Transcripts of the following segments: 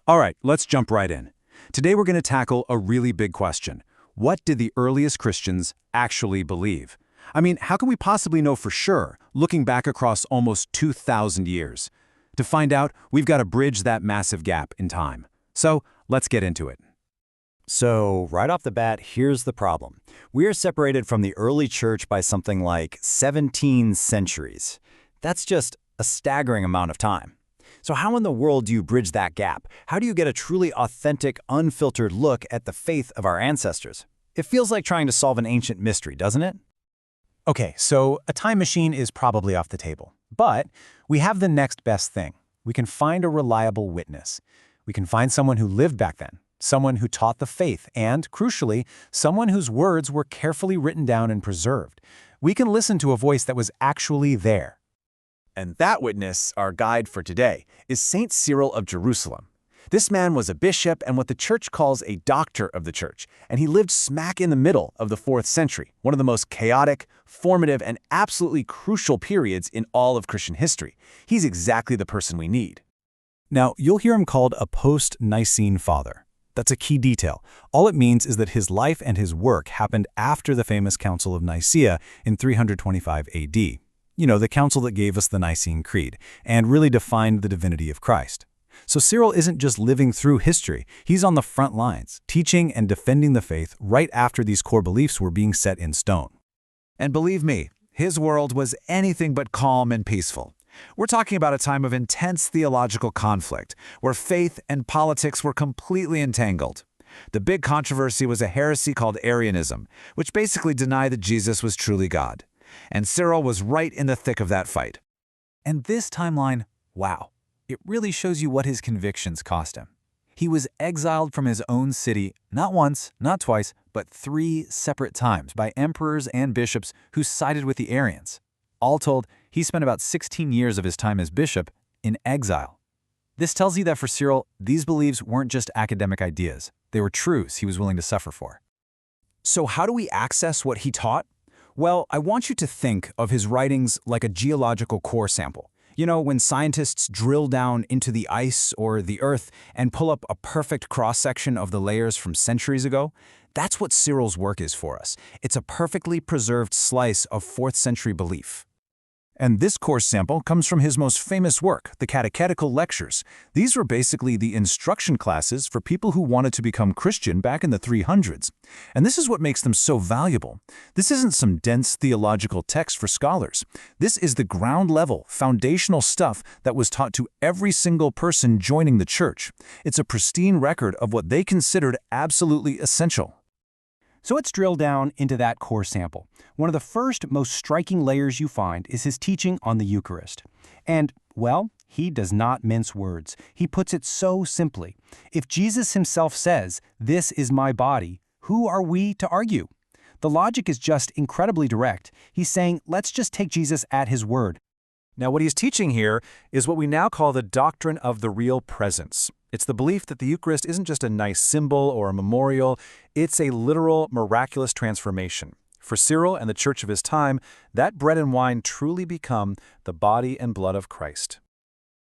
All right, let's jump right in. Today we're going to tackle a really big question. What did the earliest Christians actually believe? I mean, how can we possibly know for sure, looking back across almost 2,000 years? To find out, we've got to bridge that massive gap in time. So, let's get into it. So, right off the bat, here's the problem. We are separated from the early church by something like 17 centuries. That's just a staggering amount of time. So how in the world do you bridge that gap? How do you get a truly authentic, unfiltered look at the faith of our ancestors? It feels like trying to solve an ancient mystery, doesn't it? Okay, so a time machine is probably off the table. But we have the next best thing. We can find a reliable witness. We can find someone who lived back then, someone who taught the faith, and, crucially, someone whose words were carefully written down and preserved. We can listen to a voice that was actually there. And that witness, our guide for today, is Saint Cyril of Jerusalem. This man was a bishop and what the church calls a doctor of the church, and he lived smack in the middle of the 4th century, one of the most chaotic, formative, and absolutely crucial periods in all of Christian history. He's exactly the person we need. Now, you'll hear him called a post-Nicene father. That's a key detail. All it means is that his life and his work happened after the famous Council of Nicaea in 325 AD. You know, the council that gave us the Nicene Creed, and really defined the divinity of Christ. So Cyril isn't just living through history, he's on the front lines, teaching and defending the faith right after these core beliefs were being set in stone. And believe me, his world was anything but calm and peaceful. We're talking about a time of intense theological conflict, where faith and politics were completely entangled. The big controversy was a heresy called Arianism, which basically denied that Jesus was truly God. And Cyril was right in the thick of that fight. And this timeline, wow, it really shows you what his convictions cost him. He was exiled from his own city not once, not twice, but 3 separate times by emperors and bishops who sided with the Arians. All told, he spent about 16 years of his time as bishop in exile. This tells you that for Cyril, these beliefs weren't just academic ideas. They were truths he was willing to suffer for. So how do we access what he taught? Well, I want you to think of his writings like a geological core sample. You know, when scientists drill down into the ice or the earth and pull up a perfect cross-section of the layers from centuries ago, that's what Cyril's work is for us. It's a perfectly preserved slice of 4th century belief. And this course sample comes from his most famous work, the Catechetical Lectures. These were basically the instruction classes for people who wanted to become Christian back in the 300s. And this is what makes them so valuable. This isn't some dense theological text for scholars. This is the ground-level, foundational stuff that was taught to every single person joining the church. It's a pristine record of what they considered absolutely essential. So let's drill down into that core sample. One of the first, most striking layers you find is his teaching on the Eucharist. And, well, he does not mince words. He puts it so simply. If Jesus himself says, "This is my body," who are we to argue? The logic is just incredibly direct. He's saying, let's just take Jesus at his word. Now, what he's teaching here is what we now call the doctrine of the real presence. It's the belief that the Eucharist isn't just a nice symbol or a memorial, it's a literal, miraculous transformation. For Cyril and the church of his time, that bread and wine truly become the body and blood of Christ.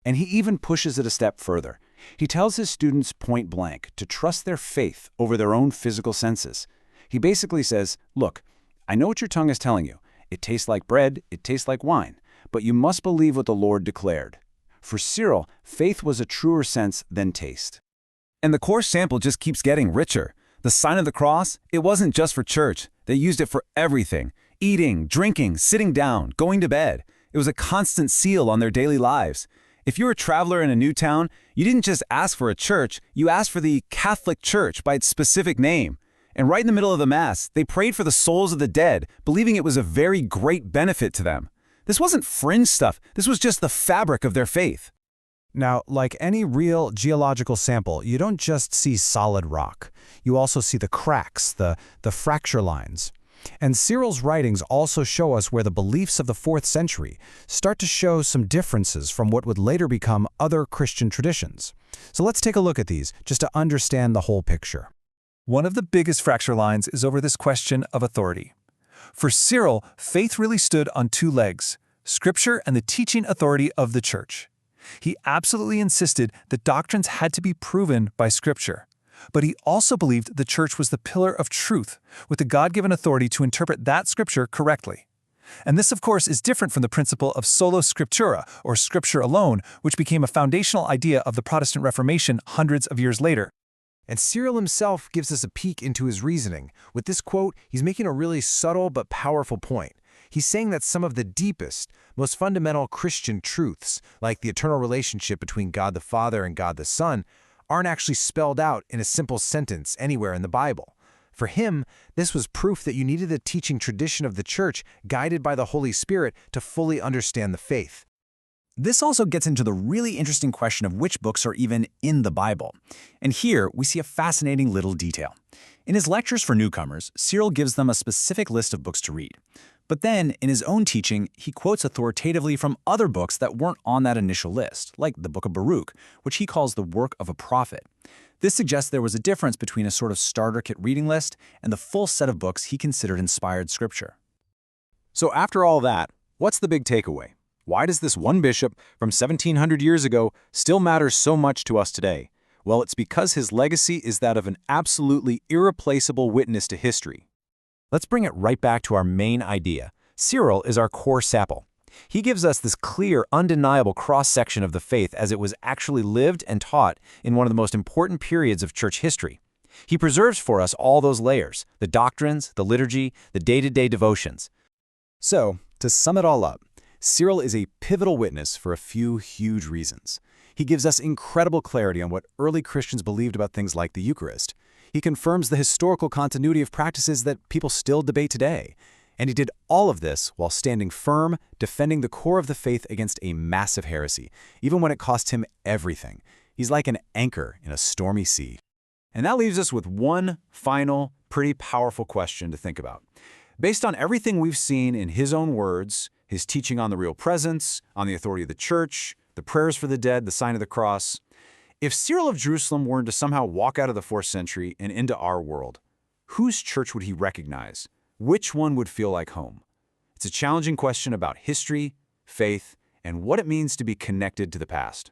And he even pushes it a step further. He tells his students point blank to trust their faith over their own physical senses. He basically says, look, I know what your tongue is telling you. It tastes like bread, it tastes like wine, but you must believe what the Lord declared. For Cyril, faith was a truer sense than taste. And the course sample just keeps getting richer. The sign of the cross, it wasn't just for church. They used it for everything. Eating, drinking, sitting down, going to bed. It was a constant seal on their daily lives. If you were a traveler in a new town, you didn't just ask for a church, you asked for the Catholic Church by its specific name. And right in the middle of the Mass, they prayed for the souls of the dead, believing it was a very great benefit to them. This wasn't fringe stuff. This was just the fabric of their faith. Now, like any real geological sample, you don't just see solid rock. You also see the cracks, the fracture lines. And Cyril's writings also show us where the beliefs of the 4th century start to show some differences from what would later become other Christian traditions. So let's take a look at these, just to understand the whole picture. One of the biggest fracture lines is over this question of authority. For Cyril, faith really stood on 2 legs, Scripture and the teaching authority of the Church. He absolutely insisted that doctrines had to be proven by Scripture. But he also believed the Church was the pillar of truth, with the God-given authority to interpret that Scripture correctly. And this, of course, is different from the principle of sola scriptura, or Scripture alone, which became a foundational idea of the Protestant Reformation hundreds of years later. And Cyril himself gives us a peek into his reasoning. With this quote, he's making a really subtle but powerful point. He's saying that some of the deepest, most fundamental Christian truths, like the eternal relationship between God the Father and God the Son, aren't actually spelled out in a simple sentence anywhere in the Bible. For him, this was proof that you needed the teaching tradition of the Church, guided by the Holy Spirit, to fully understand the faith. This also gets into the really interesting question of which books are even in the Bible. And here we see a fascinating little detail. In his lectures for newcomers, Cyril gives them a specific list of books to read. But then, in his own teaching, he quotes authoritatively from other books that weren't on that initial list, like the Book of Baruch, which he calls the work of a prophet. This suggests there was a difference between a sort of starter kit reading list and the full set of books he considered inspired scripture. So after all that, what's the big takeaway? Why does this one bishop from 1700 years ago still matter so much to us today? Well, it's because his legacy is that of an absolutely irreplaceable witness to history. Let's bring it right back to our main idea. Cyril is our core sample. He gives us this clear, undeniable cross-section of the faith as it was actually lived and taught in one of the most important periods of church history. He preserves for us all those layers, the doctrines, the liturgy, the day-to-day devotions. So, to sum it all up, Cyril is a pivotal witness for a few huge reasons. He gives us incredible clarity on what early Christians believed about things like the Eucharist. He confirms the historical continuity of practices that people still debate today. And he did all of this while standing firm, defending the core of the faith against a massive heresy, even when it cost him everything. He's like an anchor in a stormy sea. And that leaves us with one final, pretty powerful question to think about. Based on everything we've seen in his own words, his teaching on the real presence, on the authority of the Church, the prayers for the dead, the sign of the cross, if Cyril of Jerusalem were to somehow walk out of the 4th century and into our world, whose church would he recognize? Which one would feel like home? It's a challenging question about history, faith, and what it means to be connected to the past.